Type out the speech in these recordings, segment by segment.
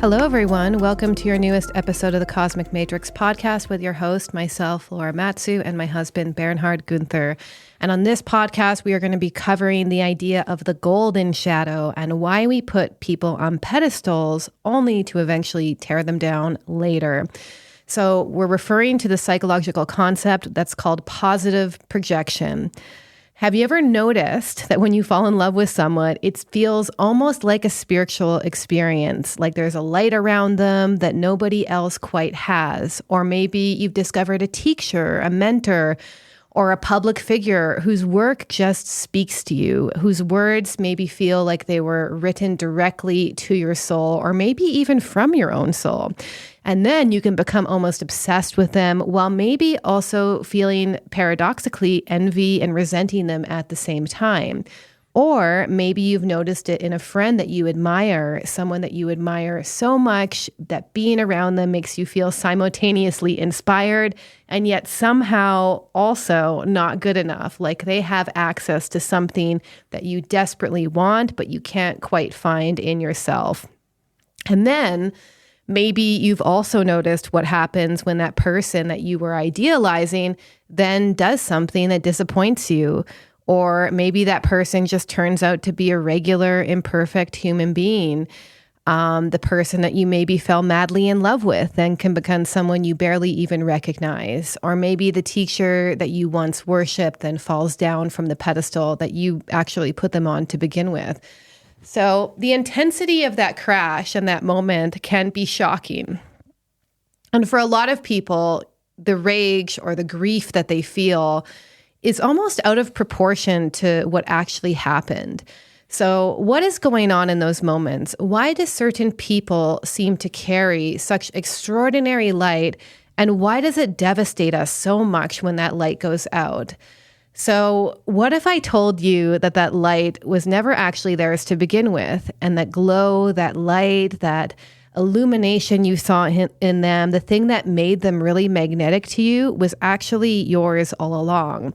Hello, everyone. Welcome to your newest episode of the Cosmic Matrix podcast with your host, myself, Laura Matsu, and my husband, Bernhard Gunther. And on this podcast, we are going to be covering the idea of the golden shadow and why we put people on pedestals only to eventually tear them down later. So we're referring to the psychological concept that's called positive projection. Have you ever noticed that when you fall in love with someone, it feels almost like a spiritual experience, like there's a light around them that nobody else quite has? Or maybe you've discovered a teacher, a mentor, or a public figure whose work just speaks to you, whose words maybe feel like they were written directly to your soul, or maybe even from your own soul. And then you can become almost obsessed with them while maybe also feeling paradoxically envy and resenting them at the same time. Or maybe you've noticed it in a friend that you admire, someone that you admire so much that being around them makes you feel simultaneously inspired and yet somehow also not good enough, like they have access to something that you desperately want, but you can't quite find in yourself. And then maybe you've also noticed what happens when that person that you were idealizing then does something that disappoints you. Or maybe that person just turns out to be a regular, imperfect human being. The person that you maybe fell madly in love with then can become someone you barely even recognize. Or maybe the teacher that you once worshipped then falls down from the pedestal that you actually put them on to begin with. So the intensity of that crash and that moment can be shocking. And for a lot of people, the rage or the grief that they feel is almost out of proportion to what actually happened. So what is going on in those moments? Why do certain people seem to carry such extraordinary light? And why does it devastate us so much when that light goes out? So what if I told you that that light was never actually theirs to begin with, and that glow, that light, that illumination you saw in them, the thing that made them really magnetic to you was actually yours all along.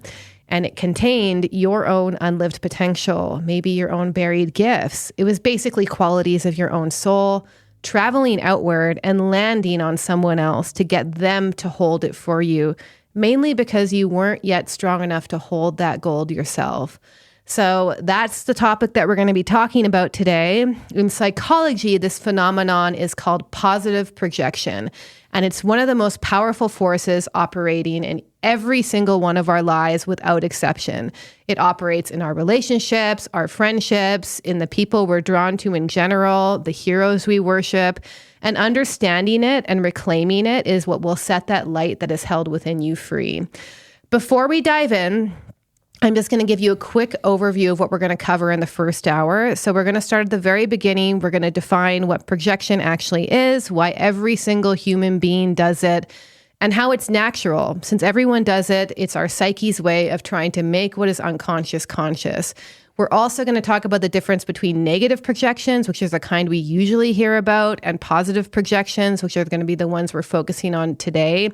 And it contained your own unlived potential, maybe your own buried gifts. It was basically qualities of your own soul, traveling outward and landing on someone else to get them to hold it for you, mainly because you weren't yet strong enough to hold that gold yourself. So that's the topic that we're going to be talking about today. In psychology, this phenomenon is called positive projection, and it's one of the most powerful forces operating in every single one of our lives without exception. It operates in our relationships, our friendships, in the people we're drawn to in general, the heroes we worship, and understanding it and reclaiming it is what will set that light that is held within you free. Before we dive in, I'm just going to give you a quick overview of what we're going to cover in the first hour. So we're going to start at the very beginning. We're going to define what projection actually is, why every single human being does it, and how it's natural. Since everyone does it, it's our psyche's way of trying to make what is unconscious conscious. We're also going to talk about the difference between negative projections, which is the kind we usually hear about, and positive projections, which are going to be the ones we're focusing on today,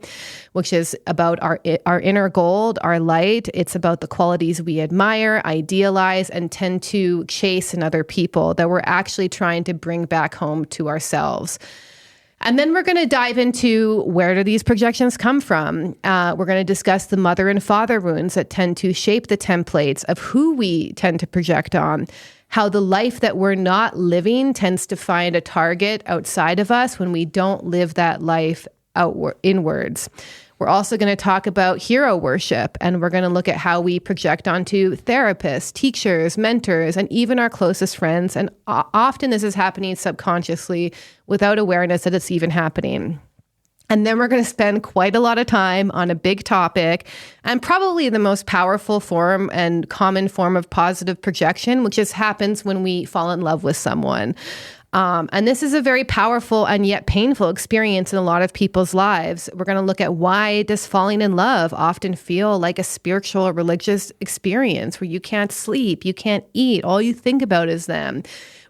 which is about our inner gold, our light. It's about the qualities we admire, idealize, and tend to chase in other people that we're actually trying to bring back home to ourselves. And then we're going to dive into where do these projections come from. We're going to discuss the mother and father wounds that tend to shape the templates of who we tend to project on, how the life that we're not living tends to find a target outside of us when we don't live that life inwards. We're also going to talk about hero worship, and we're going to look at how we project onto therapists, teachers, mentors, and even our closest friends. And often this is happening subconsciously without awareness that it's even happening. And then we're going to spend quite a lot of time on a big topic and probably the most powerful form and common form of positive projection, which just happens when we fall in love with someone. And this is a very powerful and yet painful experience in a lot of people's lives. We're going to look at why does falling in love often feel like a spiritual or religious experience where you can't sleep, you can't eat, all you think about is them.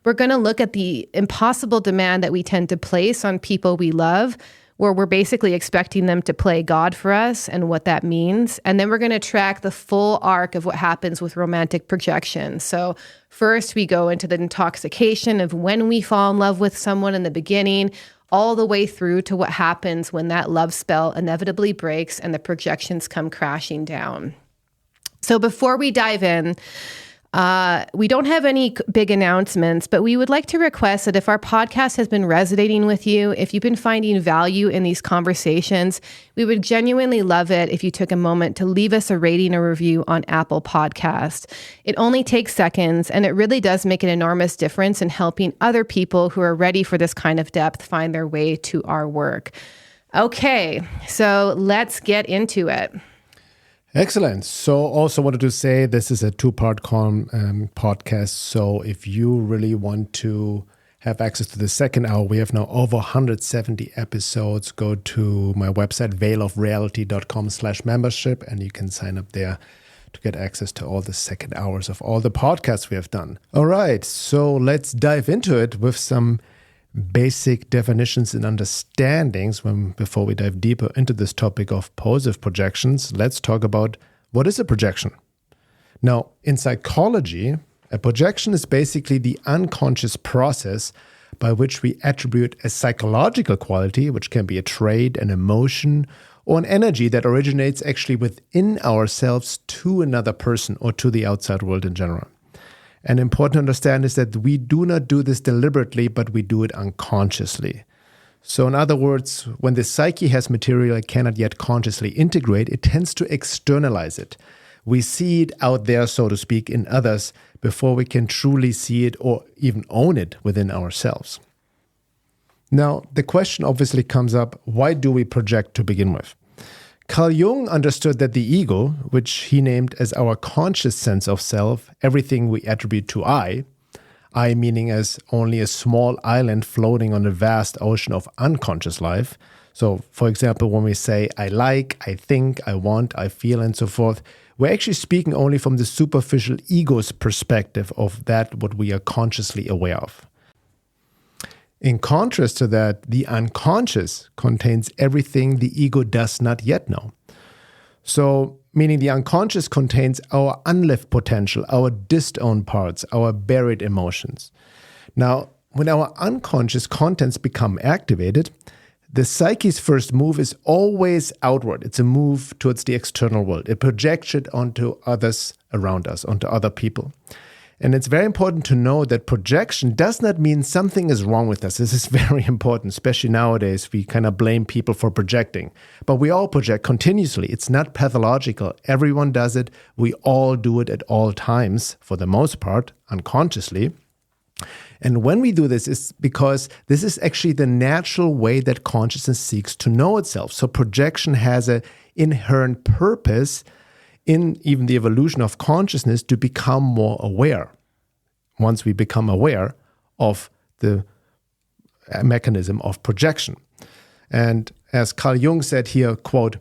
We're going to look at the impossible demand that we tend to place on people we love where we're basically expecting them to play God for us and what that means. And then we're going to track the full arc of what happens with romantic projection. So first we go into the intoxication of when we fall in love with someone in the beginning, all the way through to what happens when that love spell inevitably breaks and the projections come crashing down. So before we dive in, we don't have any big announcements, but we would like to request that if our podcast has been resonating with you, if you've been finding value in these conversations, we would genuinely love it if you took a moment to leave us a rating or review on Apple Podcast. It only takes seconds, and it really does make an enormous difference in helping other people who are ready for this kind of depth find their way to our work. Okay, so let's get into it. Excellent. So also wanted to say this is a two-part podcast. So if you really want to have access to the second hour, we have now over 170 episodes. Go to my website, veilofreality.com/membership, and you can sign up there to get access to all the second hours of all the podcasts we have done. All right. So let's dive into it with some basic definitions and understandings. Before we dive deeper into this topic of positive projections, let's talk about what is a projection. Now, in psychology, a projection is basically the unconscious process by which we attribute a psychological quality, which can be a trait, an emotion, or an energy that originates actually within ourselves to another person or to the outside world in general. And important to understand is that we do not do this deliberately, but we do it unconsciously. So in other words, when the psyche has material it cannot yet consciously integrate, it tends to externalize it. We see it out there, so to speak, in others before we can truly see it or even own it within ourselves. Now, the question obviously comes up, why do we project to begin with? Carl Jung understood that the ego, which he named as our conscious sense of self, everything we attribute to I meaning as only a small island floating on a vast ocean of unconscious life. So, for example, when we say I like, I think, I want, I feel, and so forth, we're actually speaking only from the superficial ego's perspective of that what we are consciously aware of. In contrast to that, the unconscious contains everything the ego does not yet know. So, meaning the unconscious contains our unlived potential, our disowned parts, our buried emotions. Now, when our unconscious contents become activated, the psyche's first move is always outward. It's a move towards the external world. It projects it onto others around us, onto other people. And it's very important to know that projection does not mean something is wrong with us. This is very important, especially nowadays. We kind of blame people for projecting. But we all project continuously. It's not pathological. Everyone does it. We all do it at all times, for the most part, unconsciously. And when we do this, it's because this is actually the natural way that consciousness seeks to know itself. So projection has an inherent purpose in even the evolution of consciousness to become more aware. Once we become aware of the mechanism of projection. And as Carl Jung said here, quote,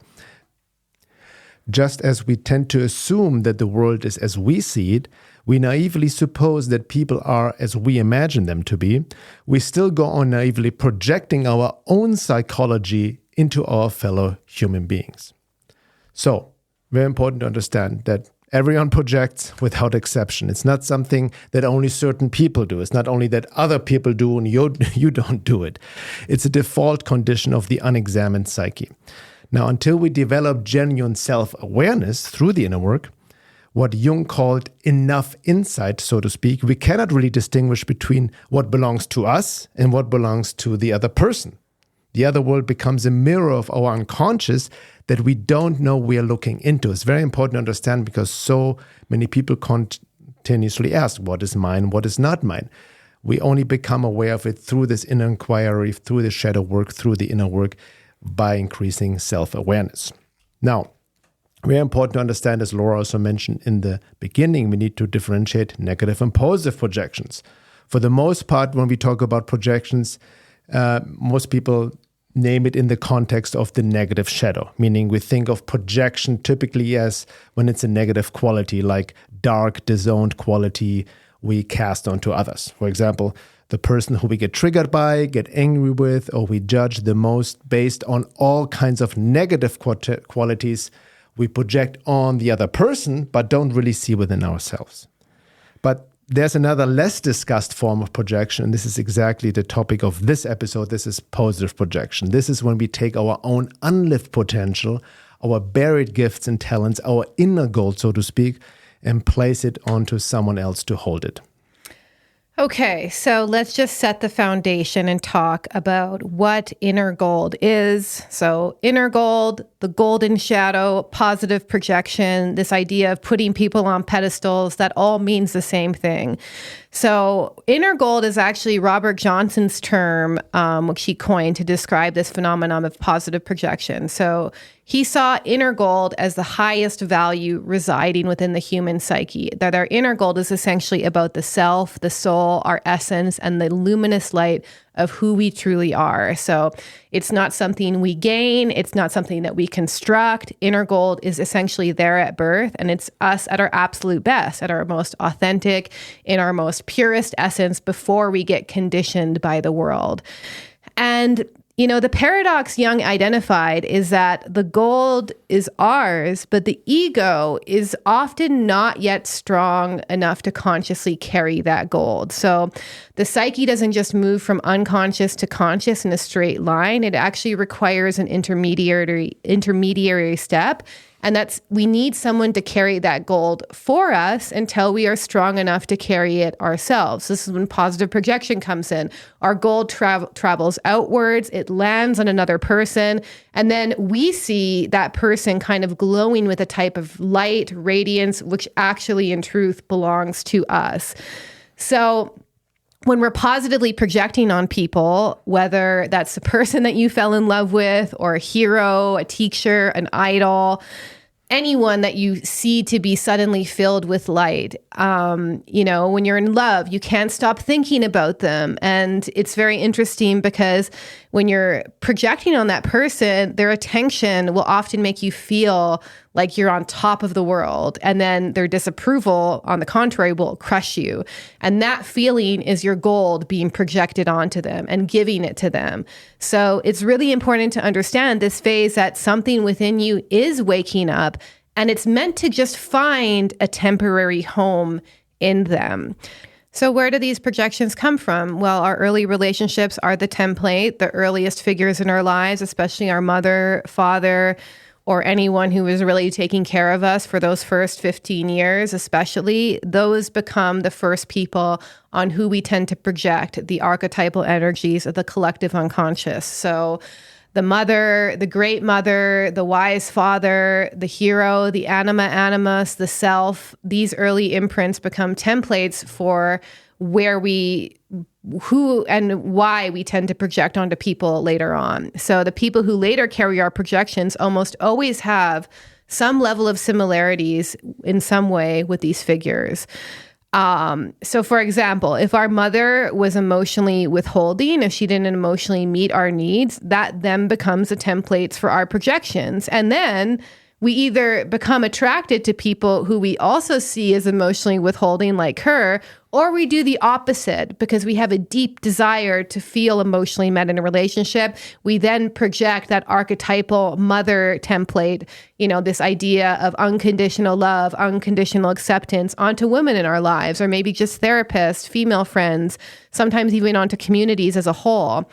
just as we tend to assume that the world is as we see it, we naively suppose that people are as we imagine them to be, we still go on naively projecting our own psychology into our fellow human beings. So, very important to understand that everyone projects without exception. It's not something that only certain people do. It's not only that other people do and you don't do it. It's a default condition of the unexamined psyche. Now, until we develop genuine self-awareness through the inner work, what Jung called enough insight, so to speak, we cannot really distinguish between what belongs to us and what belongs to the other person. The other world becomes a mirror of our unconscious that we don't know we are looking into. It's very important to understand because so many people continuously ask, what is mine, what is not mine? We only become aware of it through this inner inquiry, through the shadow work, through the inner work, by increasing self-awareness. Now, very important to understand, as Laura also mentioned in the beginning, we need to differentiate negative and positive projections. For the most part, when we talk about projections, most people name it in the context of the negative shadow, meaning we think of projection typically as when it's a negative quality, like dark, disowned quality, we cast onto others. For example, the person who we get triggered by, get angry with, or we judge the most based on all kinds of negative qualities we project on the other person, but don't really see within ourselves. But there's another less discussed form of projection, and this is exactly the topic of this episode. This is positive projection. This is when we take our own unlived potential, our buried gifts and talents, our inner gold, so to speak, and place it onto someone else to hold it. Okay, so let's just set the foundation and talk about what inner gold is. So inner gold, the golden shadow, positive projection, this idea of putting people on pedestals, that all means the same thing. So inner gold is actually Robert Johnson's term, which he coined to describe this phenomenon of positive projection. So he saw inner gold as the highest value residing within the human psyche, that our inner gold is essentially about the self, the soul, our essence, and the luminous light of who we truly are. So it's not something we gain. It's not something that we construct. Inner gold is essentially there at birth, and it's us at our absolute best, at our most authentic, in our most purest essence before we get conditioned by the world. And the paradox Jung identified is that the gold is ours, but the ego is often not yet strong enough to consciously carry that gold. So the psyche doesn't just move from unconscious to conscious in a straight line. It actually requires an intermediary step. And that's, we need someone to carry that gold for us until we are strong enough to carry it ourselves. This is when positive projection comes in. Our gold travels outwards, it lands on another person, and then we see that person kind of glowing with a type of light, radiance, which actually in truth belongs to us. So when we're positively projecting on people, whether that's the person that you fell in love with, or a hero, a teacher, an idol, anyone that you see to be suddenly filled with light, when you're in love, you can't stop thinking about them. And it's very interesting because when you're projecting on that person, their attention will often make you feel like you're on top of the world. And then their disapproval, on the contrary, will crush you. And that feeling is your gold being projected onto them and giving it to them. So it's really important to understand this phase that something within you is waking up, and it's meant to just find a temporary home in them. So where do these projections come from? Well, our early relationships are the template, the earliest figures in our lives, especially our mother, father, or anyone who was really taking care of us for those first 15 years, especially. Those become the first people on who we tend to project the archetypal energies of the collective unconscious. So the mother, the great mother, the wise father, the hero, the anima animus, the self, these early imprints become templates for who and why we tend to project onto people later on. So the people who later carry our projections almost always have some level of similarities in some way with these figures. So for example, if our mother was emotionally withholding, if she didn't emotionally meet our needs, that then becomes the templates for our projections. And then we either become attracted to people who we also see as emotionally withholding like her, or we do the opposite because we have a deep desire to feel emotionally met in a relationship. We then project that archetypal mother template, this idea of unconditional love, unconditional acceptance onto women in our lives, or maybe just therapists, female friends, sometimes even onto communities as a whole.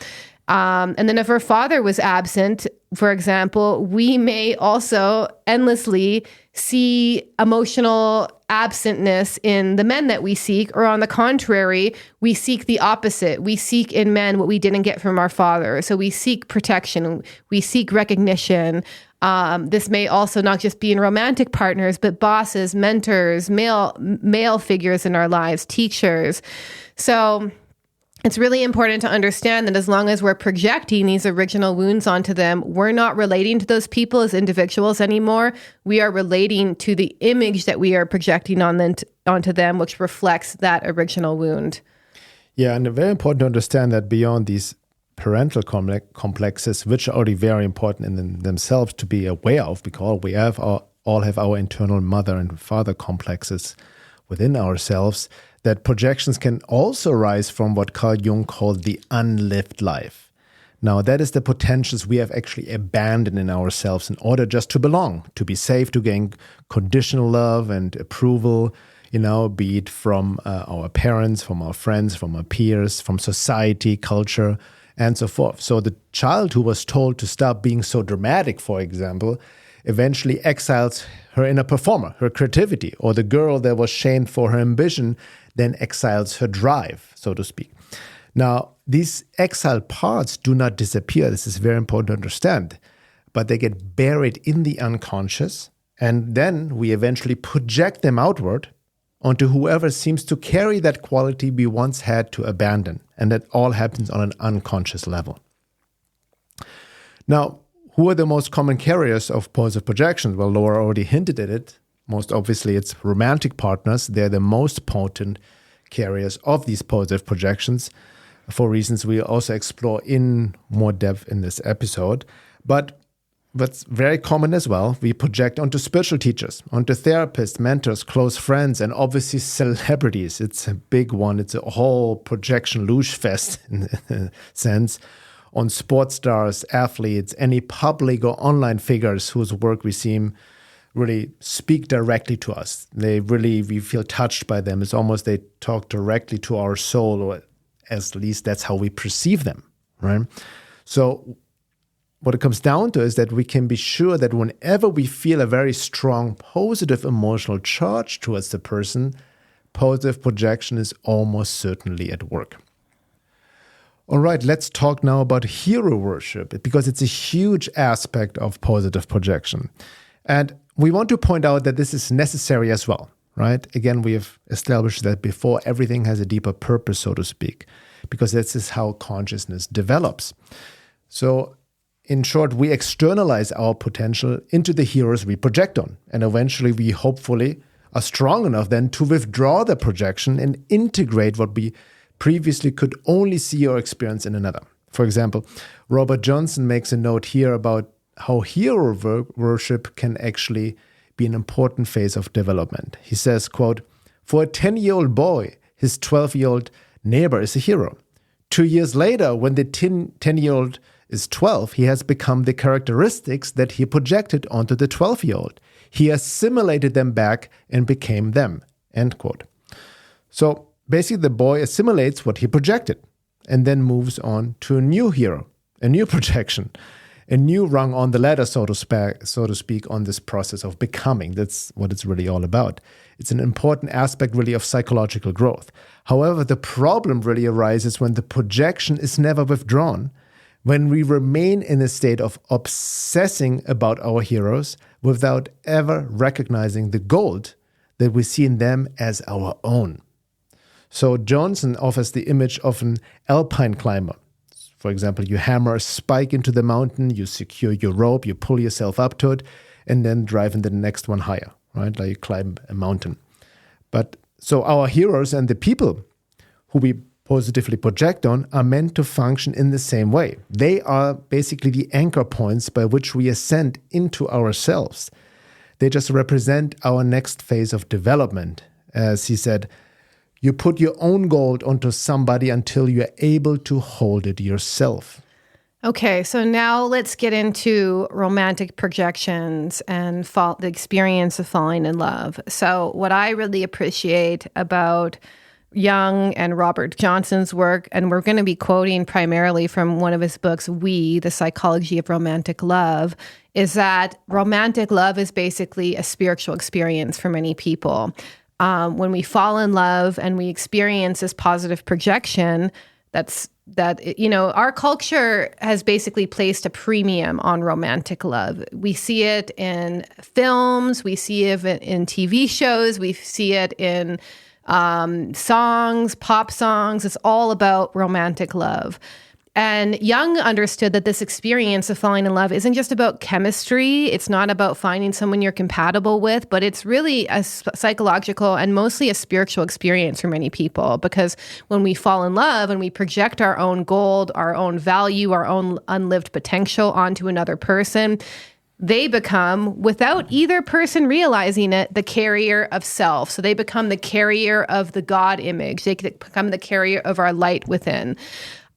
And then if her father was absent, for example, we may also endlessly see emotional absentness in the men that we seek, or on the contrary, we seek the opposite. We seek in men what we didn't get from our father. So we seek protection, we seek recognition. This may also not just be in romantic partners, but bosses, mentors, male figures in our lives, teachers. So it's really important to understand that as long as we're projecting these original wounds onto them, we're not relating to those people as individuals anymore. We are relating to the image that we are projecting onto them, which reflects that original wound. Yeah, and very important to understand that beyond these parental complexes, which are already very important in themselves to be aware of, because we all have our internal mother and father complexes within ourselves, that projections can also arise from what Carl Jung called the unlived life. Now, that is the potentials we have actually abandoned in ourselves in order just to belong, to be safe, to gain conditional love and approval, be it from our parents, from our friends, from our peers, from society, culture, and so forth. So the child who was told to stop being so dramatic, for example, eventually exiles her inner performer, her creativity, or the girl that was shamed for her ambition then exiles her drive, so to speak. Now, these exiled parts do not disappear. This is very important to understand. But they get buried in the unconscious, and then we eventually project them outward onto whoever seems to carry that quality we once had to abandon. And that all happens on an unconscious level. Now, who are the most common carriers of positive projections? Well, Laura already hinted at it. Most obviously, it's romantic partners. They're the most potent carriers of these positive projections, for reasons we'll also explore in more depth in this episode. But what's very common as well, we project onto spiritual teachers, onto therapists, mentors, close friends, and obviously celebrities. It's a big one. It's a whole projection luge fest in a sense. On sports stars, athletes, any public or online figures whose work we seem really speak directly to us. We feel touched by them. It's almost they talk directly to our soul, or at least that's how we perceive them, right? So what it comes down to is that we can be sure that whenever we feel a very strong positive emotional charge towards the person, positive projection is almost certainly at work. All right, let's talk now about hero worship, because it's a huge aspect of positive projection. And we want to point out that this is necessary as well, right? Again, we have established that before, everything has a deeper purpose, so to speak, because this is how consciousness develops. So in short, we externalize our potential into the heroes we project on. And eventually we hopefully are strong enough then to withdraw the projection and integrate what we previously could only see or experience in another. For example, Robert Johnson makes a note here about how hero worship can actually be an important phase of development. He says, quote, "For a 10-year-old boy, his 12-year-old neighbor is a hero. 2 years later, when the 10-year-old is 12, he has become the characteristics that he projected onto the 12-year-old. He assimilated them back and became them," end quote. So basically, the boy assimilates what he projected and then moves on to a new hero, a new projection, a new rung on the ladder, so to speak, on this process of becoming. That's what it's really all about. It's an important aspect really of psychological growth. However, the problem really arises when the projection is never withdrawn, when we remain in a state of obsessing about our heroes without ever recognizing the gold that we see in them as our own. So Johnson offers the image of an alpine climber. For example, you hammer a spike into the mountain, you secure your rope, you pull yourself up to it, and then drive into the next one higher, right? Like you climb a mountain. But so our heroes and the people who we positively project on are meant to function in the same way. They are basically the anchor points by which we ascend into ourselves. They just represent our next phase of development. As he said, you put your own gold onto somebody until you're able to hold it yourself. Okay, so now let's get into romantic projections and the experience of falling in love. So what I really appreciate about Jung and Robert Johnson's work, and we're going to be quoting primarily from one of his books, The Psychology of Romantic Love, is that romantic love is basically a spiritual experience for many people. When we fall in love and we experience this positive projection, our culture has basically placed a premium on romantic love. We see it in films, we see it in TV shows, we see it in songs, pop songs. It's all about romantic love. And Jung understood that this experience of falling in love isn't just about chemistry. It's not about finding someone you're compatible with, but it's really a psychological and mostly a spiritual experience for many people. Because when we fall in love and we project our own gold, our own value, our own unlived potential onto another person, they become, without either person realizing it, the carrier of self. So they become the carrier of the God image. They become the carrier of our light within.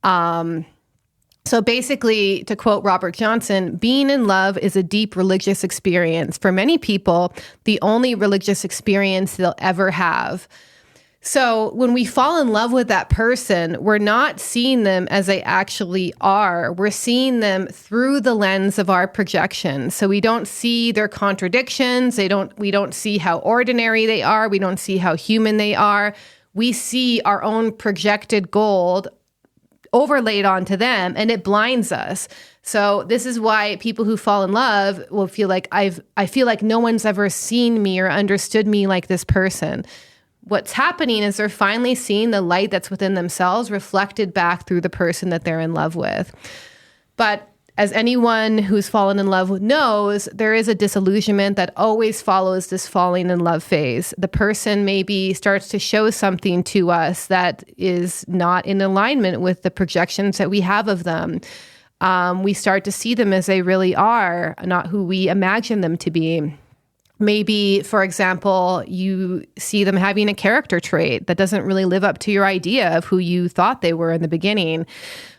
So basically, to quote Robert Johnson, being in love is a deep religious experience. For many people, the only religious experience they'll ever have. So when we fall in love with that person, we're not seeing them as they actually are. We're seeing them through the lens of our projection. So we don't see their contradictions. We don't see how ordinary they are. We don't see how human they are. We see our own projected gold overlaid onto them, and it blinds us. So this is why people who fall in love will feel like I feel like no one's ever seen me or understood me like this person. What's happening is they're finally seeing the light that's within themselves reflected back through the person that they're in love with. But as anyone who's fallen in love knows, there is a disillusionment that always follows this falling in love phase. The person maybe starts to show something to us that is not in alignment with the projections that we have of them. We start to see them as they really are, not who we imagine them to be. Maybe, for example, you see them having a character trait that doesn't really live up to your idea of who you thought they were in the beginning.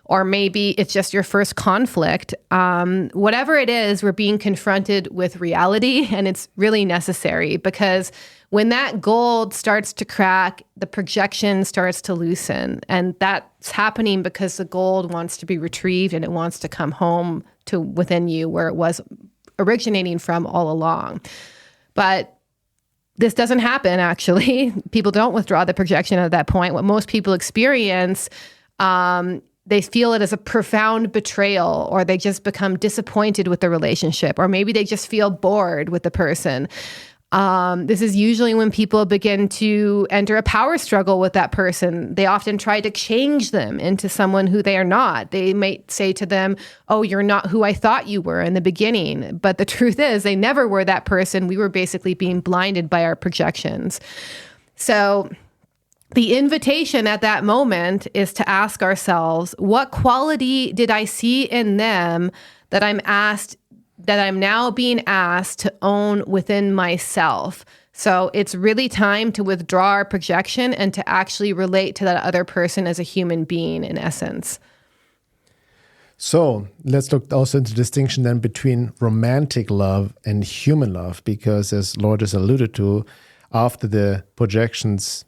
Or maybe it's just your first conflict. Whatever it is, we're being confronted with reality, and it's really necessary because when that gold starts to crack, the projection starts to loosen. And that's happening because the gold wants to be retrieved and it wants to come home to within you where it was originating from all along. But this doesn't happen, actually. People don't withdraw the projection at that point. What most people experience, they feel it as a profound betrayal, or they just become disappointed with the relationship, or maybe they just feel bored with the person. This is usually when people begin to enter a power struggle with that person. They often try to change them into someone who they are not. They might say to them, "Oh, you're not who I thought you were in the beginning." But the truth is, they never were that person. We were basically being blinded by our projections. So the invitation at that moment is to ask ourselves, what quality did I see in them that I'm now being asked to own within myself? So it's really time to withdraw our projection and to actually relate to that other person as a human being in essence. So let's look also into the distinction then between romantic love and human love, because as Laura just alluded to, after the projections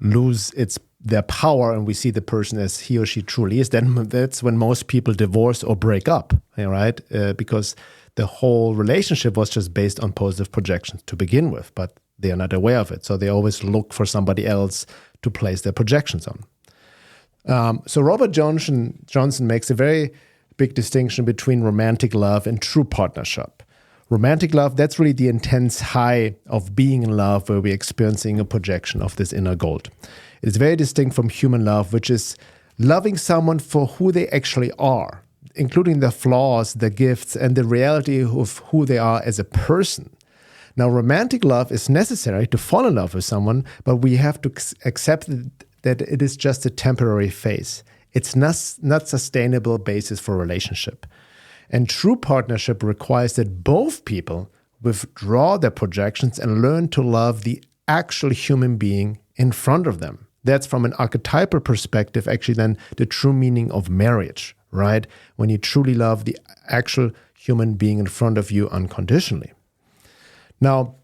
lose their power and we see the person as he or she truly is, then that's when most people divorce or break up, right? Because the whole relationship was just based on positive projections to begin with, but they are not aware of it. So they always look for somebody else to place their projections on. So Robert Johnson makes a very big distinction between romantic love and true partnership. Romantic love, that's really the intense high of being in love where we're experiencing a projection of this inner gold. It's very distinct from human love, which is loving someone for who they actually are, including their flaws, their gifts, and the reality of who they are as a person. Now, romantic love is necessary to fall in love with someone, but we have to accept that it is just a temporary phase. It's not sustainable basis for a relationship. And true partnership requires that both people withdraw their projections and learn to love the actual human being in front of them. That's from an archetypal perspective, actually then the true meaning of marriage, right? When you truly love the actual human being in front of you unconditionally. Now,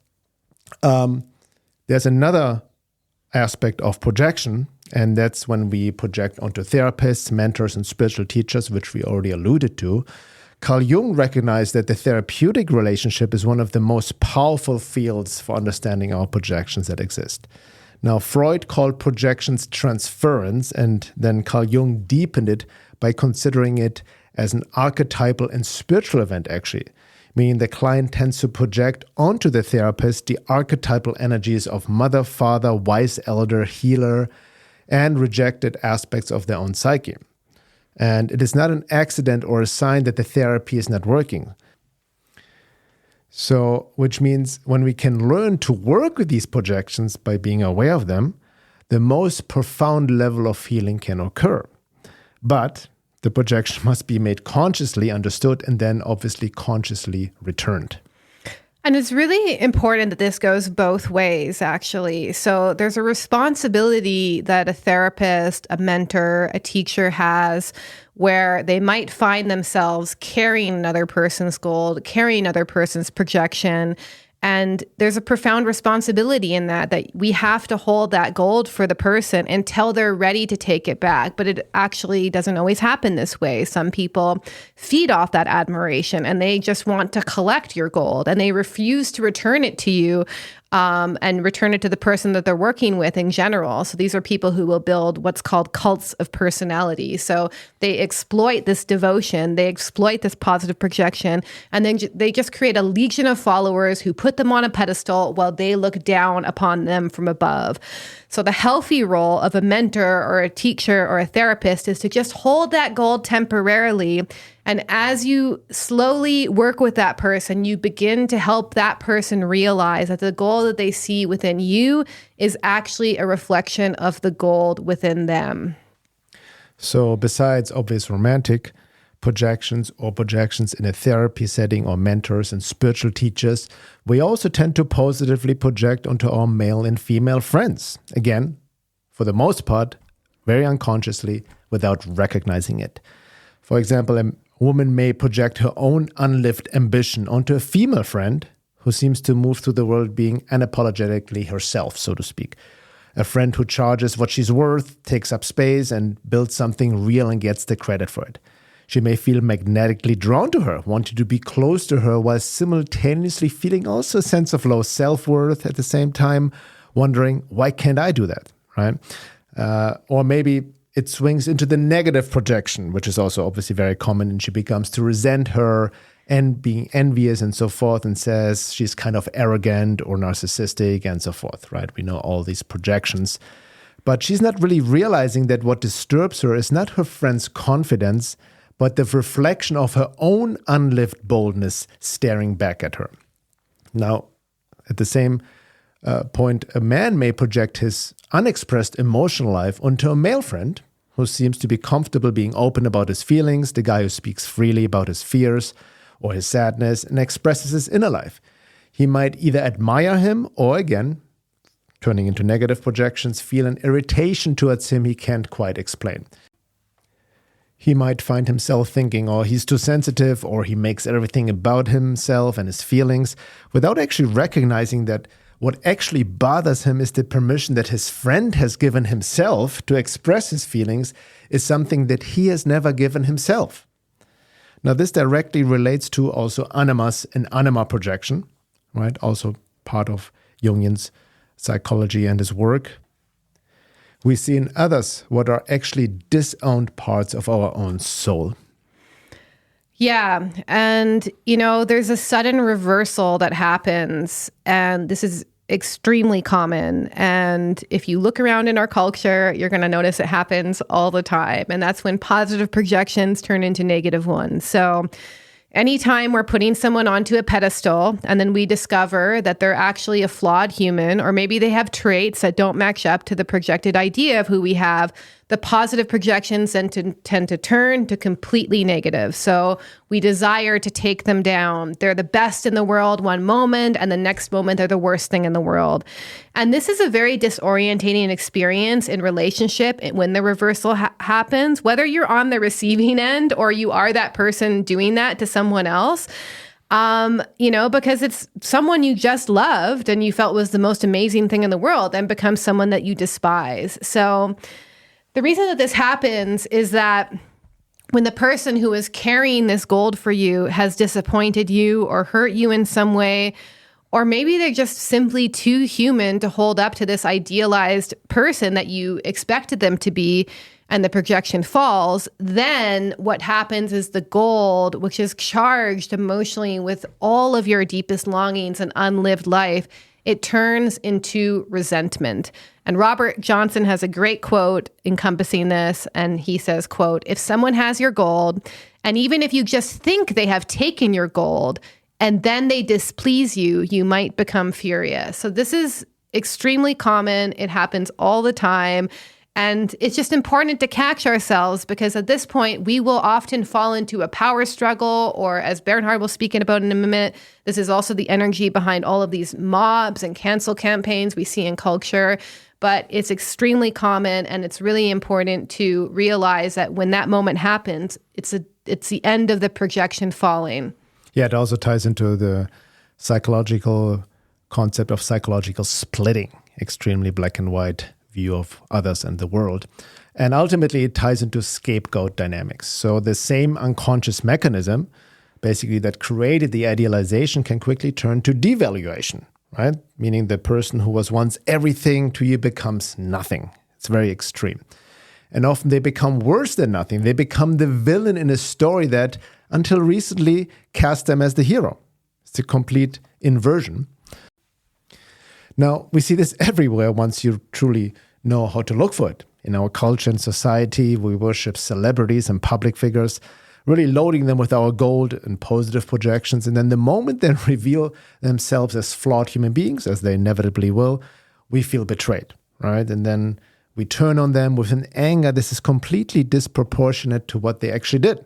there's another aspect of projection, and that's when we project onto therapists, mentors, and spiritual teachers, which we already alluded to. Carl Jung recognized that the therapeutic relationship is one of the most powerful fields for understanding our projections that exist. Now, Freud called projections transference, and then Carl Jung deepened it by considering it as an archetypal and spiritual event, actually, meaning the client tends to project onto the therapist the archetypal energies of mother, father, wise elder, healer, and rejected aspects of their own psyche. And it is not an accident or a sign that the therapy is not working. So, which means when we can learn to work with these projections by being aware of them, the most profound level of healing can occur. But the projection must be made consciously understood and then obviously consciously returned. And it's really important that this goes both ways, actually. So there's a responsibility that a therapist, a mentor, a teacher has where they might find themselves carrying another person's gold, carrying another person's projection. And there's a profound responsibility in that we have to hold that gold for the person until they're ready to take it back. But it actually doesn't always happen this way. Some people feed off that admiration and they just want to collect your gold and they refuse to return it to you and return it to the person that they're working with in general. So these are people who will build what's called cults of personality. So they exploit this devotion, they exploit this positive projection, and then they just create a legion of followers who put them on a pedestal while they look down upon them from above. So the healthy role of a mentor or a teacher or a therapist is to just hold that gold temporarily. And as you slowly work with that person, you begin to help that person realize that the gold that they see within you is actually a reflection of the gold within them. So besides obvious romantic projections or projections in a therapy setting or mentors and spiritual teachers, we also tend to positively project onto our male and female friends. Again, for the most part, very unconsciously without recognizing it. For example, a woman may project her own unlived ambition onto a female friend who seems to move through the world being unapologetically herself, so to speak. A friend who charges what she's worth, takes up space, and builds something real and gets the credit for it. She may feel magnetically drawn to her, wanting to be close to her while simultaneously feeling also a sense of low self-worth at the same time, wondering, why can't I do that, right? Or maybe it swings into the negative projection, which is also obviously very common, and she becomes to resent her and being envious and so forth, and says she's kind of arrogant or narcissistic and so forth, right? We know all these projections. But she's not really realizing that what disturbs her is not her friend's confidence, but the reflection of her own unlived boldness staring back at her. Now, at the same point, a man may project his unexpressed emotional life onto a male friend who seems to be comfortable being open about his feelings, the guy who speaks freely about his fears or his sadness and expresses his inner life. He might either admire him or, again, turning into negative projections, feel an irritation towards him he can't quite explain. He might find himself thinking, oh, he's too sensitive, or he makes everything about himself and his feelings, without actually recognizing that what actually bothers him is the permission that his friend has given himself to express his feelings is something that he has never given himself. Now, this directly relates to also animus and anima projection, right? Also part of Jungian's psychology and his work. We see in others what are actually disowned parts of our own soul. Yeah. And, there's a sudden reversal that happens. And this is extremely common. And if you look around in our culture, you're going to notice it happens all the time. And that's when positive projections turn into negative ones. So anytime we're putting someone onto a pedestal and then we discover that they're actually a flawed human, or maybe they have traits that don't match up to the projected idea of who we have, the positive projections tend to turn to completely negative. So we desire to take them down. They're the best in the world one moment, and the next moment they're the worst thing in the world. And this is a very disorientating experience in relationship when the reversal happens, whether you're on the receiving end or you are that person doing that to someone else. Because it's someone you just loved and you felt was the most amazing thing in the world and becomes someone that you despise. So the reason that this happens is that when the person who is carrying this gold for you has disappointed you or hurt you in some way, or maybe they're just simply too human to hold up to this idealized person that you expected them to be, and the projection falls, then what happens is the gold, which is charged emotionally with all of your deepest longings and unlived life, it turns into resentment. And Robert Johnson has a great quote encompassing this, and he says, quote, "If someone has your gold, and even if you just think they have taken your gold, and then they displease you, you might become furious." So this is extremely common. It happens all the time. And it's just important to catch ourselves, because at this point, we will often fall into a power struggle, or as Bernhard will speak about in a minute, this is also the energy behind all of these mobs and cancel campaigns we see in culture. But it's extremely common, and it's really important to realize that when that moment happens, it's the end of the projection falling. Yeah, it also ties into the psychological concept of psychological splitting, extremely black and white view of others and the world. And ultimately, it ties into scapegoat dynamics. So the same unconscious mechanism, basically, that created the idealization can quickly turn to devaluation, right? Meaning the person who was once everything to you becomes nothing. It's very extreme. And often they become worse than nothing. They become the villain in a story that, until recently, cast them as the hero. It's a complete inversion. Now, we see this everywhere once you truly know how to look for it. In our culture and society, we worship celebrities and public figures, really loading them with our gold and positive projections. And then the moment they reveal themselves as flawed human beings, as they inevitably will, we feel betrayed, right? And then we turn on them with an anger. This is completely disproportionate to what they actually did.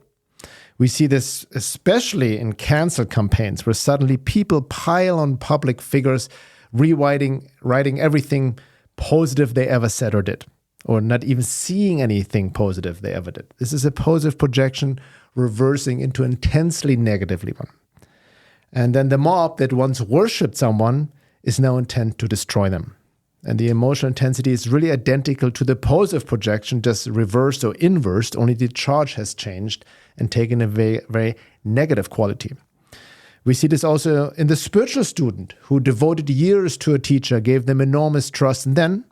We see this especially in cancel campaigns, where suddenly people pile on public figures, writing everything positive they ever said or did, or not even seeing anything positive they ever did. This is a positive projection reversing into intensely negatively one. And then the mob that once worshipped someone is now intent to destroy them. And the emotional intensity is really identical to the positive projection, just reversed or inversed, only the charge has changed and taken a very, very negative quality. We see this also in the spiritual student who devoted years to a teacher, gave them enormous trust, and then,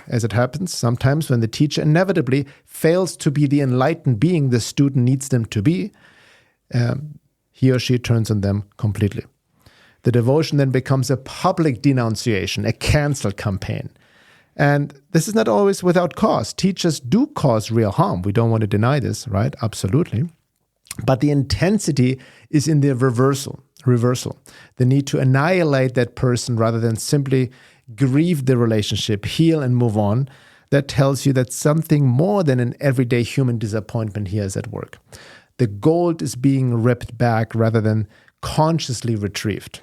as it happens, sometimes when the teacher inevitably fails to be the enlightened being the student needs them to be, he or she turns on them completely. The devotion then becomes a public denunciation, a cancel campaign. And this is not always without cause. Teachers do cause real harm. We don't want to deny this, right? Absolutely. But the intensity is in the reversal, the need to annihilate that person rather than simply grieve the relationship, heal and move on. That tells you that something more than an everyday human disappointment here is at work. The gold is being ripped back rather than consciously retrieved.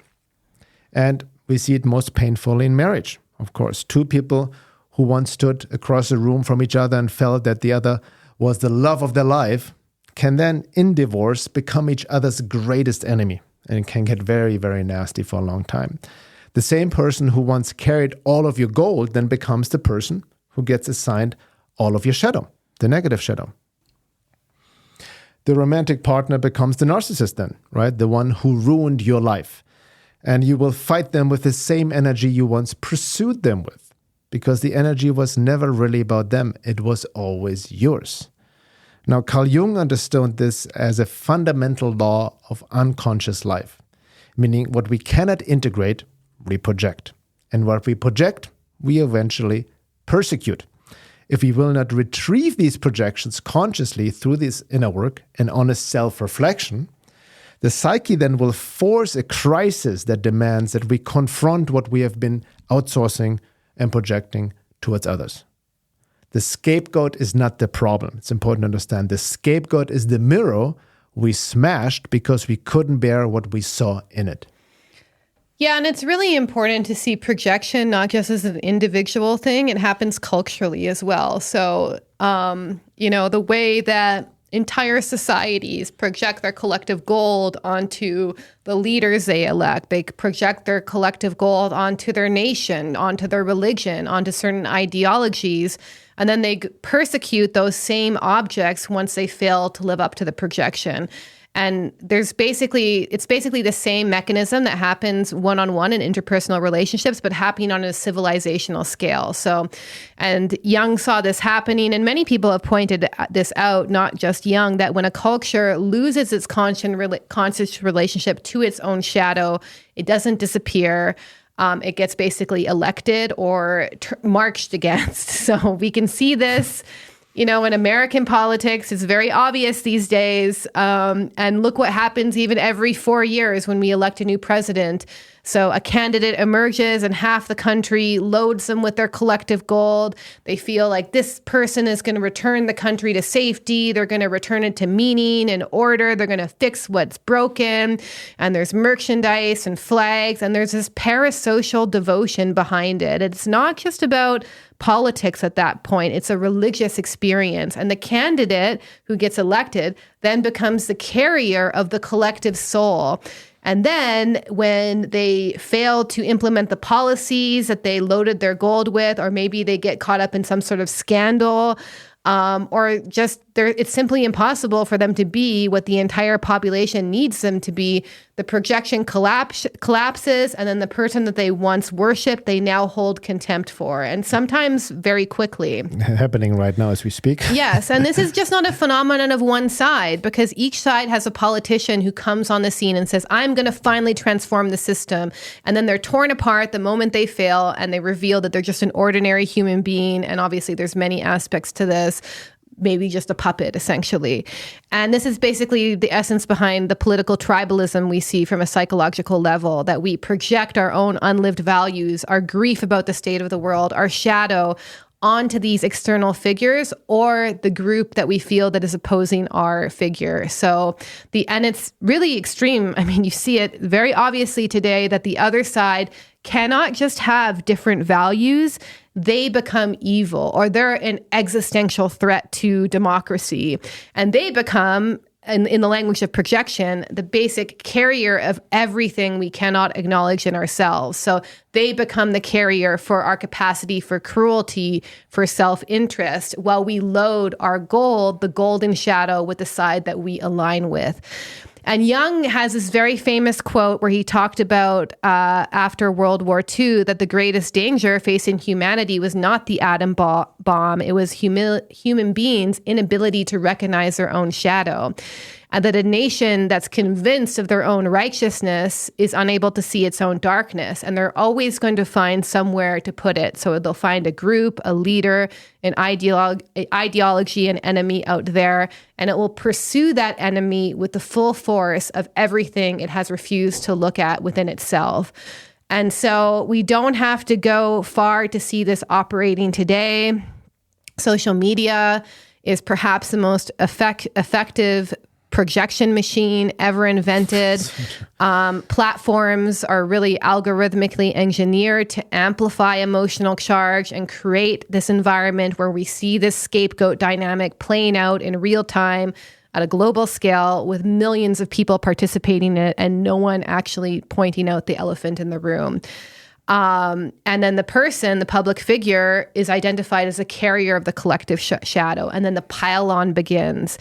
And we see it most painfully in marriage, of course. Two people who once stood across a room from each other and felt that the other was the love of their life can then, in divorce, become each other's greatest enemy. And it can get very, very nasty for a long time. The same person who once carried all of your gold then becomes the person who gets assigned all of your shadow, the negative shadow. The romantic partner becomes the narcissist then, right? The one who ruined your life. And you will fight them with the same energy you once pursued them with, because the energy was never really about them. It was always yours. Now, Carl Jung understood this as a fundamental law of unconscious life, meaning what we cannot integrate, we project. And what we project, we eventually persecute. If we will not retrieve these projections consciously through this inner work and honest self-reflection, the psyche then will force a crisis that demands that we confront what we have been outsourcing and projecting towards others. The scapegoat is not the problem. It's important to understand. The scapegoat is the mirror we smashed because we couldn't bear what we saw in it. Yeah, and it's really important to see projection not just as an individual thing. It happens culturally as well. So, the way that entire societies project their collective gold onto the leaders they elect. They project their collective gold onto their nation, onto their religion, onto certain ideologies, and then they persecute those same objects once they fail to live up to the projection. And it's basically the same mechanism that happens one-on-one in interpersonal relationships, but happening on a civilizational scale. So, and Jung saw this happening, and many people have pointed this out, not just Jung, that when a culture loses its conscious relationship to its own shadow, it doesn't disappear. It gets basically elected or marched against. So we can see this In American politics, it's very obvious these days. And look what happens even every 4 years when we elect a new president. So a candidate emerges and half the country loads them with their collective gold. They feel like this person is going to return the country to safety. They're going to return it to meaning and order. They're going to fix what's broken. And there's merchandise and flags. And there's this parasocial devotion behind it. It's not just about politics at that point. It's a religious experience. And the candidate who gets elected then becomes the carrier of the collective soul. And then when they fail to implement the policies that they loaded their gold with, or maybe they get caught up in some sort of scandal, or just it's simply impossible for them to be what the entire population needs them to be. The projection collapses, and then the person that they once worshipped, they now hold contempt for, and sometimes very quickly. Happening right now as we speak. Yes, and this is just not a phenomenon of one side, because each side has a politician who comes on the scene and says, I'm going to finally transform the system. And then they're torn apart the moment they fail, and they reveal that they're just an ordinary human being. And obviously there's many aspects to this. Maybe just a puppet, essentially. And this is basically the essence behind the political tribalism we see from a psychological level, that we project our own unlived values, our grief about the state of the world, our shadow onto these external figures or the group that we feel that is opposing our figure. And it's really extreme. I mean, you see it very obviously today that the other side cannot just have different values. They become evil, or they're an existential threat to democracy. And they become, in the language of projection, the basic carrier of everything we cannot acknowledge in ourselves. So they become the carrier for our capacity for cruelty, for self-interest, while we load our gold, the golden shadow, with the side that we align with. And Jung has this very famous quote where he talked about after World War II that the greatest danger facing humanity was not the atom bomb. It was human beings' inability to recognize their own shadow. And that a nation that's convinced of their own righteousness is unable to see its own darkness. And they're always going to find somewhere to put it. So they'll find a group, a leader, an ideology, an enemy out there. And it will pursue that enemy with the full force of everything it has refused to look at within itself. And so we don't have to go far to see this operating today. Social media is perhaps the most effective projection machine ever invented. Platforms are really algorithmically engineered to amplify emotional charge and create this environment where we see this scapegoat dynamic playing out in real time at a global scale with millions of people participating in it and no one actually pointing out the elephant in the room. And then the public figure, is identified as a carrier of the collective shadow. And then the pile-on begins.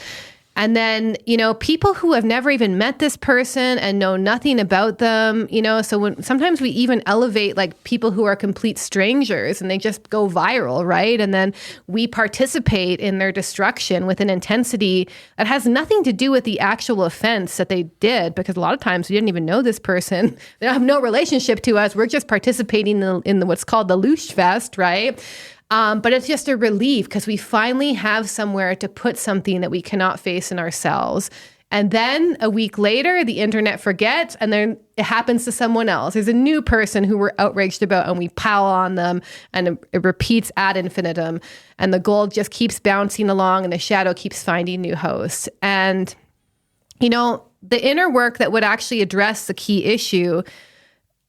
And then, people who have never even met this person and know nothing about them, so sometimes we even elevate like people who are complete strangers and they just go viral, right? And then we participate in their destruction with an intensity that has nothing to do with the actual offense that they did, because a lot of times we didn't even know this person. They have no relationship to us. We're just participating in what's called the Lustfest, right? But it's just a relief because we finally have somewhere to put something that we cannot face in ourselves. And then a week later, the internet forgets, and then it happens to someone else. There's a new person who we're outraged about, and we pile on them, and it repeats ad infinitum. And the gold just keeps bouncing along, and the shadow keeps finding new hosts. And, the inner work that would actually address the key issue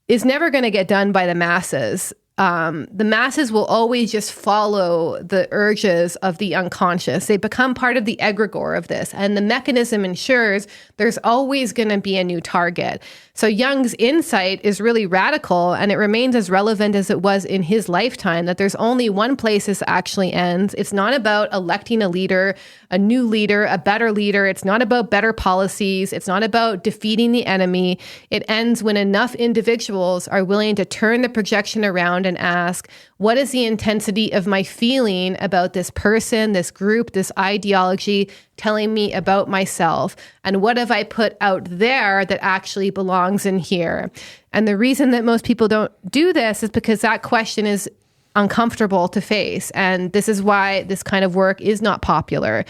is never going to get done by the masses. The masses will always just follow the urges of the unconscious. They become part of the egregore of this. And the mechanism ensures there's always going to be a new target. So Jung's insight is really radical, and it remains as relevant as it was in his lifetime, that there's only one place this actually ends. It's not about electing a leader, a new leader, a better leader. It's not about better policies. It's not about defeating the enemy. It ends when enough individuals are willing to turn the projection around and ask, what is the intensity of my feeling about this person, this group, this ideology telling me about myself? And what have I put out there that actually belongs in here? And the reason that most people don't do this is because that question is uncomfortable to face. And this is why this kind of work is not popular.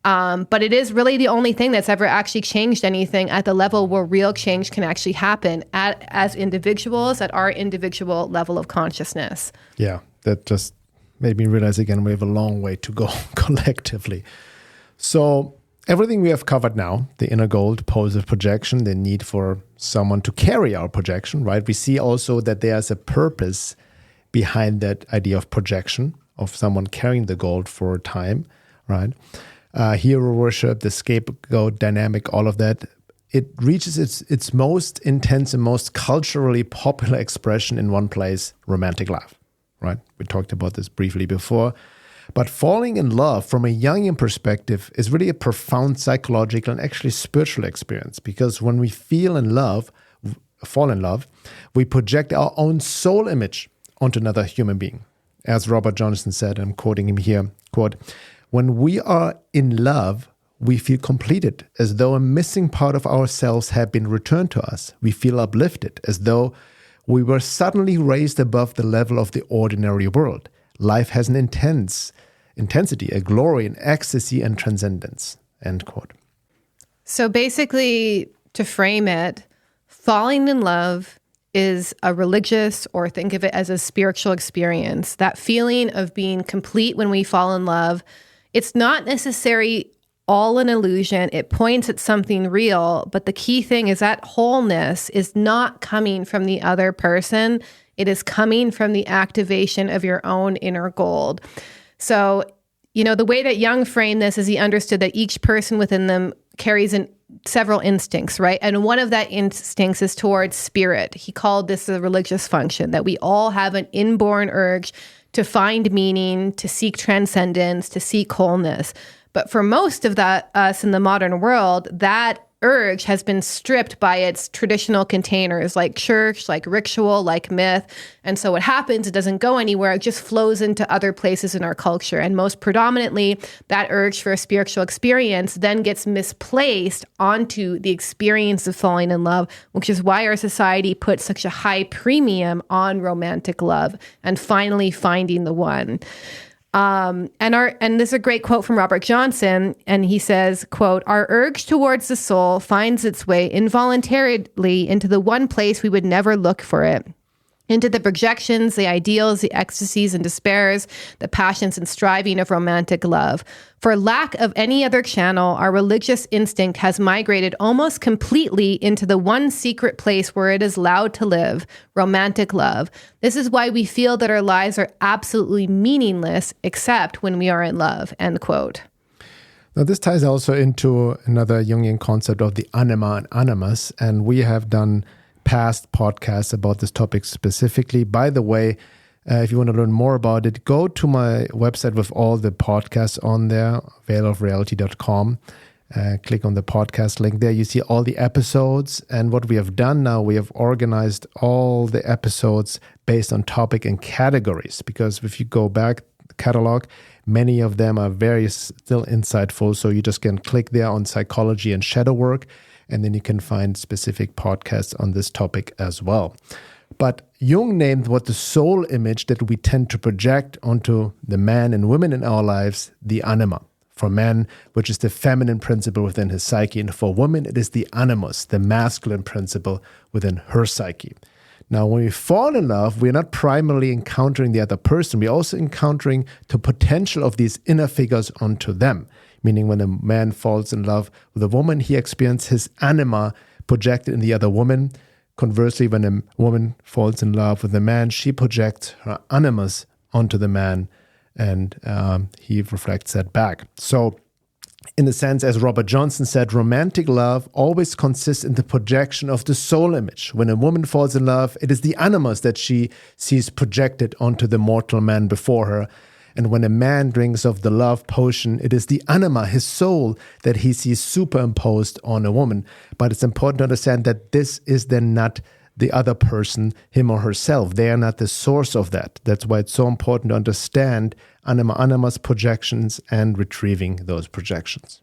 But it is really the only thing that's ever actually changed anything at the level where real change can actually happen as individuals at our individual level of consciousness. Yeah, that just made me realize again, we have a long way to go collectively. So everything we have covered now, the inner goal, the positive projection, the need for someone to carry our projection, right? We see also that there's a purpose behind that idea of projection, of someone carrying the gold for a time, right? Hero worship, the scapegoat dynamic, all of that, it reaches its most intense and most culturally popular expression in one place, romantic love, right? We talked about this briefly before. But falling in love from a Jungian perspective is really a profound psychological and actually spiritual experience, because when we fall in love, we project our own soul image onto another human being. As Robert Johnson said, I'm quoting him here, quote, "When we are in love, we feel completed, as though a missing part of ourselves had been returned to us. We feel uplifted, as though we were suddenly raised above the level of the ordinary world. Life has an intensity, a glory, an ecstasy, and transcendence." End quote. So basically, to frame it, falling in love is a religious, or think of it as a spiritual experience. That feeling of being complete when we fall in love, it's not necessarily all an illusion. It points at something real, but the key thing is that wholeness is not coming from the other person. It is coming from the activation of your own inner gold. So, the way that Jung framed this is he understood that each person within them carries several instincts, right? And one of that instincts is towards spirit. He called this a religious function, that we all have an inborn urge to find meaning, to seek transcendence, to seek wholeness. But for most of us in the modern world, that urge has been stripped by its traditional containers, like church, like ritual, like myth. And so what happens, it doesn't go anywhere. It just flows into other places in our culture. And most predominantly, that urge for a spiritual experience then gets misplaced onto the experience of falling in love, which is why our society puts such a high premium on romantic love and finally finding the one. And this is a great quote from Robert Johnson, and he says, quote, "Our urge towards the soul finds its way involuntarily into the one place we would never look for it, into the projections, the ideals, the ecstasies and despairs, the passions and striving of romantic love. For lack of any other channel, our religious instinct has migrated almost completely into the one secret place where it is allowed to live, romantic love. This is why we feel that our lives are absolutely meaningless except when we are in love," end quote. Now, this ties also into another Jungian concept of the anima and animus, and we have done past podcasts about this topic specifically. By the way, if you want to learn more about it, go to my website with all the podcasts on there, veilofreality.com. Click on the podcast link there. You see all the episodes. And what we have done now, we have organized all the episodes based on topic and categories. Because if you go back the catalog, many of them are very still insightful. So you just can click there on psychology and shadow work, and then you can find specific podcasts on this topic as well. But Jung named what the soul image that we tend to project onto the man and women in our lives, the anima. For men, which is the feminine principle within his psyche, and for women, it is the animus, the masculine principle within her psyche. Now, when we fall in love, we're not primarily encountering the other person, we're also encountering the potential of these inner figures onto them. Meaning when a man falls in love with a woman, he experiences his anima projected in the other woman. Conversely, when a woman falls in love with a man, she projects her animus onto the man, and he reflects that back. So, in a sense, as Robert Johnson said, romantic love always consists in the projection of the soul image. When a woman falls in love, it is the animus that she sees projected onto the mortal man before her. And when a man drinks of the love potion, it is the anima, his soul, that he sees superimposed on a woman. But it's important to understand that this is then not the other person, him or herself. They are not the source of that. That's why it's so important to understand anima animus projections and retrieving those projections.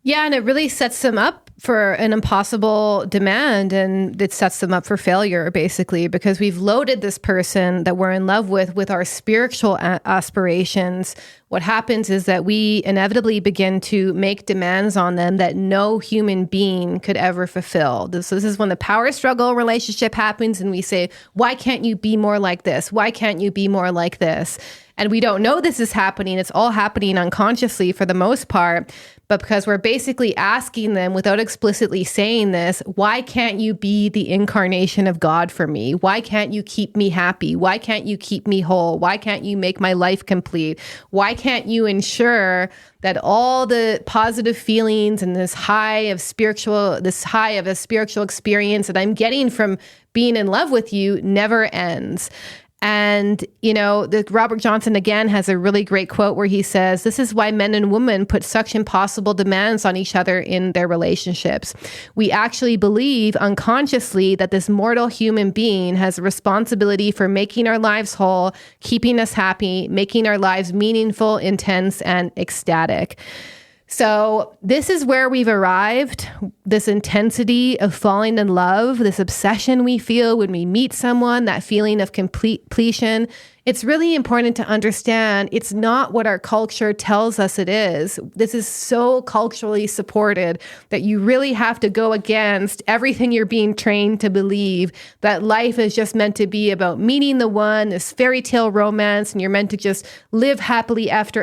Yeah, and it really sets them up for an impossible demand, and it sets them up for failure, basically, because we've loaded this person that we're in love with our spiritual aspirations. What happens is that we inevitably begin to make demands on them that no human being could ever fulfill. This is when the power struggle relationship happens, and we say, why can't you be more like this? Why can't you be more like this? And we don't know this is happening. It's all happening unconsciously for the most part. But because we're basically asking them without explicitly saying this, why can't you be the incarnation of God for me? Why can't you keep me happy? Why can't you keep me whole? Why can't you make my life complete? Why can't you ensure that all the positive feelings and this high of a spiritual experience that I'm getting from being in love with you never ends? And, Robert Johnson, again, has a really great quote where he says, this is why men and women put such impossible demands on each other in their relationships. We actually believe unconsciously that this mortal human being has a responsibility for making our lives whole, keeping us happy, making our lives meaningful, intense, and ecstatic. So this is where we've arrived, this intensity of falling in love, this obsession we feel when we meet someone, that feeling of completion. It's really important to understand it's not what our culture tells us it is. This is so culturally supported that you really have to go against everything you're being trained to believe, that life is just meant to be about meeting the one, this fairy tale romance, and you're meant to just live happily after,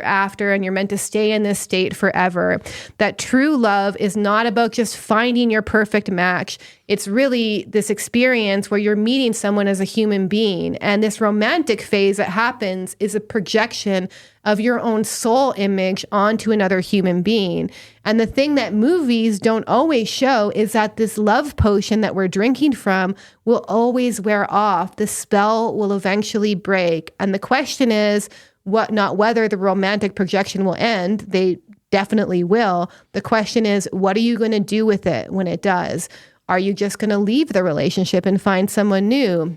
and you're meant to stay in this state forever. That true love is not about just finding your perfect match. It's really this experience where you're meeting someone as a human being. And this romantic phase that happens is a projection of your own soul image onto another human being. And the thing that movies don't always show is that this love potion that we're drinking from will always wear off. The spell will eventually break. And the question is not whether the romantic projection will end. They definitely will. The question is, what are you going to do with it when it does? Are you just going to leave the relationship and find someone new?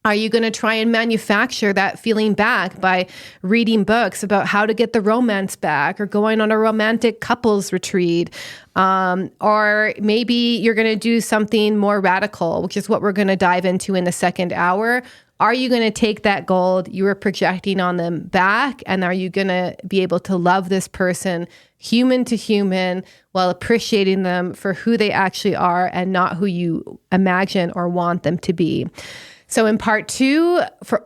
Are you going to try and manufacture that feeling back by reading books about how to get the romance back, or going on a romantic couples retreat? Or maybe you're going to do something more radical, which is what we're going to dive into in the second hour. Are you going to take that gold you were projecting on them back? And are you going to be able to love this person human to human while appreciating them for who they actually are and not who you imagine or want them to be? So in part two,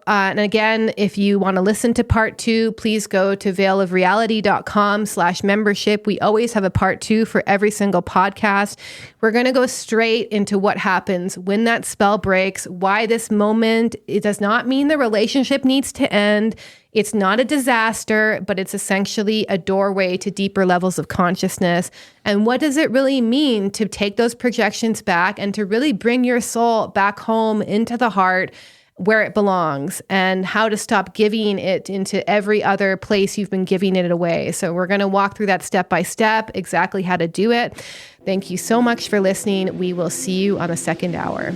and again, if you want to listen to part two, please go to veilofreality.com/membership. We always have a part two for every single podcast. We're going to go straight into what happens when that spell breaks, why this moment, it does not mean the relationship needs to end. It's not a disaster, but it's essentially a doorway to deeper levels of consciousness. And what does it really mean to take those projections back and to really bring your soul back home into the heart where it belongs, and how to stop giving it into every other place you've been giving it away. So we're going to walk through that step by step, exactly how to do it. Thank you so much for listening. We will see you on the second hour.